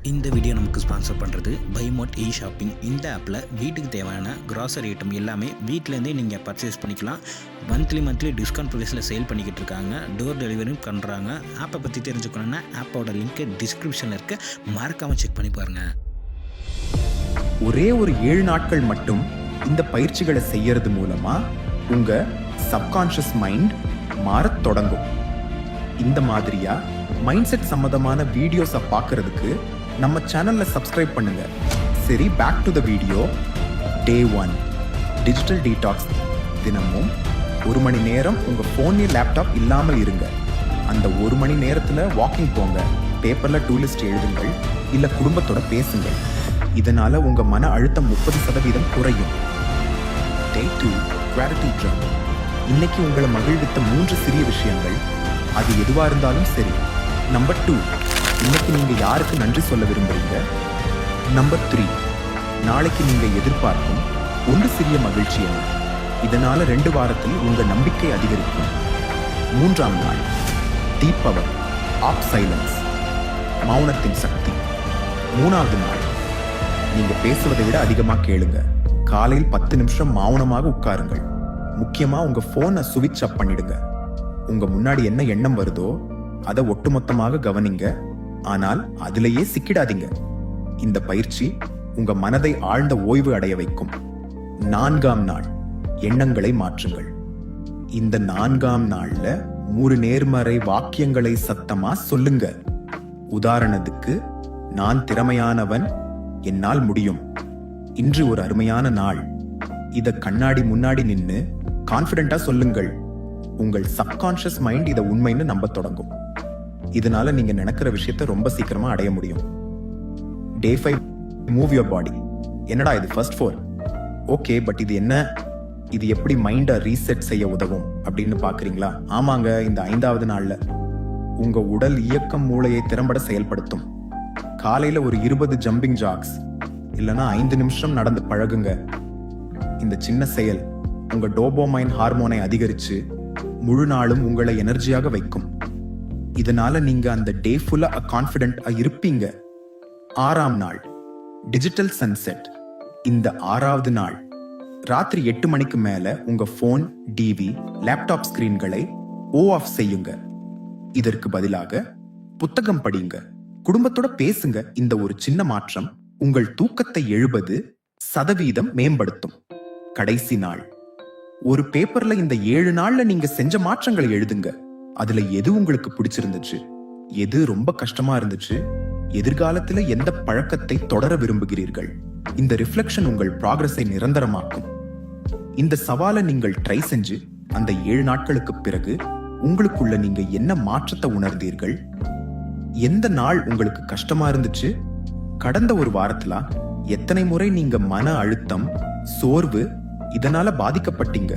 இந்த வீடியோ நமக்கு ஸ்பான்சர் பண்ணுறது பைமோட் இ ஷாப்பிங். இந்த ஆப்பில் வீட்டுக்கு தேவையான கிராசரி ஐட்டம் எல்லாமே வீட்டிலேருந்தே நீங்கள் பர்ச்சேஸ் பண்ணிக்கலாம். மந்த்லி டிஸ்கவுண்ட் ப்ரைஸில் சேல் பண்ணிக்கிட்டு இருக்காங்க. டோர் டெலிவரியும் பண்ணுறாங்க. ஆப்பை பற்றி தெரிஞ்சுக்கணுன்னா ஆப்போட லிங்க்கு டிஸ்கிரிப்ஷனில் இருக்க, மறக்காமல் செக் பண்ணி பாருங்கள். ஒரே ஒரு 7 நாட்கள் மட்டும் இந்த பயிற்சிகளை செய்யறது மூலமா உங்க சப்கான்ஷியஸ் மைண்ட் மாறத் தொடங்கும். இந்த மாதிரியா மைண்ட் செட் சம்பந்தமான வீடியோஸை பார்க்கறதுக்கு நம்ம சேனல்ல சப்ஸ்கிரைப் பண்ணுங்க. சரி, back to the video. Day 1 digital detox. தினமும் 1 மணி நேரம் உங்க போன் லேப்டாப் இல்லாமல் இருங்க. அந்த 1 மணி நேரத்துல வாக்கிங் போங்க, பேப்பர்ல டூ லிஸ்ட் எழுதுங்கள், இல்ல குடும்பத்தோட பேசுங்கள். இதனால உங்க மன அழுத்தம் 30% குறையும். Day 2 gratitude journal. இன்னைக்கு உங்களை மகிழ்வித்த 3 சிறிய விஷயங்கள், அது எதுவா இருந்தாலும் சரி. நம்பர் 2, இன்னைக்கு நீங்க யாருக்கு நன்றி சொல்ல விரும்புறீங்க. நம்பர் 3, நாளைக்கு நீங்க எதிர்பார்க்கும் 1 சிறிய மகிழ்ச்சி என்ன. இதனால 2 வாரத்தில் உங்க நம்பிக்கை அதிகரிக்கும். 3ஆம் நாள் டீப் பவர் ஆஃப் சைலன்ஸ், மௌனத்தின் சக்தி. 3வது நாள் நீங்க பேசுவதை விட அதிகமா கேளுங்க. காலையில் 10 நிமிஷம் மௌனமாக உட்காருங்கள். முக்கியமா உங்க போனை சுவிட்ச் ஆஃப் பண்ணிடுங்க. உங்க முன்னாடி என்ன எண்ணம் வருதோ அதை ஒட்டுமொத்தமாக கவனிங்க, ஆனால் அதிலேயே சிக்கிடாதீங்க. இந்த பயிற்சி உங்க மனதை ஆழ்ந்த ஓய்வு அடைய வைக்கும். 4ஆம் நாள் எண்ணங்களை மாற்றுங்கள். இந்த 4ஆம் நாள்ல 3 நேர்மறை வாக்கியங்களை சத்தமா சொல்லுங்க. உதாரணத்துக்கு, நான் திறமையானவன், என்னால் முடியும், இன்று ஒரு அருமையான நாள். இத கண்ணாடி முன்னாடி நின்னு கான்பிடென்ட்டா சொல்லுங்கள். உங்கள் சப்கான்ஷியஸ் மைண்ட் இதை உண்மைன்னு நம்ப தொடங்கும். இதனால நீங்க நினைக்கிற விஷயத்தை ரொம்ப சீக்கிரமா அடைய முடியும். Day 5 move your body. என்னடா இது ஃபர்ஸ்ட் 4? ஓகே, பட் இது என்ன, இது எப்படி மைண்டை ரீசெட் செய்ய உதவும் அப்படின்னு பாக்குறீங்களா? ஆமாங்க, இந்த 5வது நாள்ல உங்க உடல் இயக்கம் மூளையை திறம்பட செயல்படுத்தும். காலையில ஒரு 20 ஜம்பிங் ஜாக்ஸ் இல்லனா 5 நிமிஷம் நடந்து பழகுங்க. இந்த சின்ன செயல் உங்க டோபோமைன் ஹார்மோனை அதிகரிச்சு முழு நாளும் உங்களை எனர்ஜியாக வைக்கும். இதனால நீங்க அந்த டே ஃபுல்லா கான்ஃபிடென்ட்டா இருப்பீங்க. 6ஆம் நாள் டிஜிட்டல் சன்செட். இந்த 6வது நாள் ராத்திரி 8 மணிக்கு மேல உங்க போன், டிவி, லேப்டாப் ஸ்கிரீன்களை ஆஃப் செய்யுங்க. இதற்கு பதிலாக புத்தகம் படிங்க, குடும்பத்தோட பேசுங்க. இந்த ஒரு சின்ன மாற்றம் உங்கள் தூக்கத்தை 70% மேம்படுத்தும். கடைசி நாள் ஒரு பேப்பர்ல இந்த 7 நாள்ல நீங்க செஞ்ச மாற்றங்களை எழுதுங்க. அதுல எது உங்களுக்கு பிடிச்சிருந்துச்சு, எது ரொம்ப கஷ்டமா இருந்துச்சு, எதிர்காலத்துல எந்த பழக்கத்தை தொடர விரும்புகிறீர்கள். இந்த ரிஃப்ளெக்ஷன் உங்கள் ப்ராக்ரஸை நிரந்தரமாக்கும். இந்த சவாலை நீங்கள் ட்ரை செஞ்சு அந்த 7 நாட்களுக்கு பிறகு உங்களுக்குள்ள நீங்க என்ன மாற்றத்தை உணர்ந்தீர்கள்? எந்த நாள் உங்களுக்கு கஷ்டமா இருந்துச்சு? கடந்த ஒரு வாரத்துல எத்தனை முறை நீங்க மன அழுத்தம், சோர்வு இதனால பாதிக்கப்பட்டீங்க?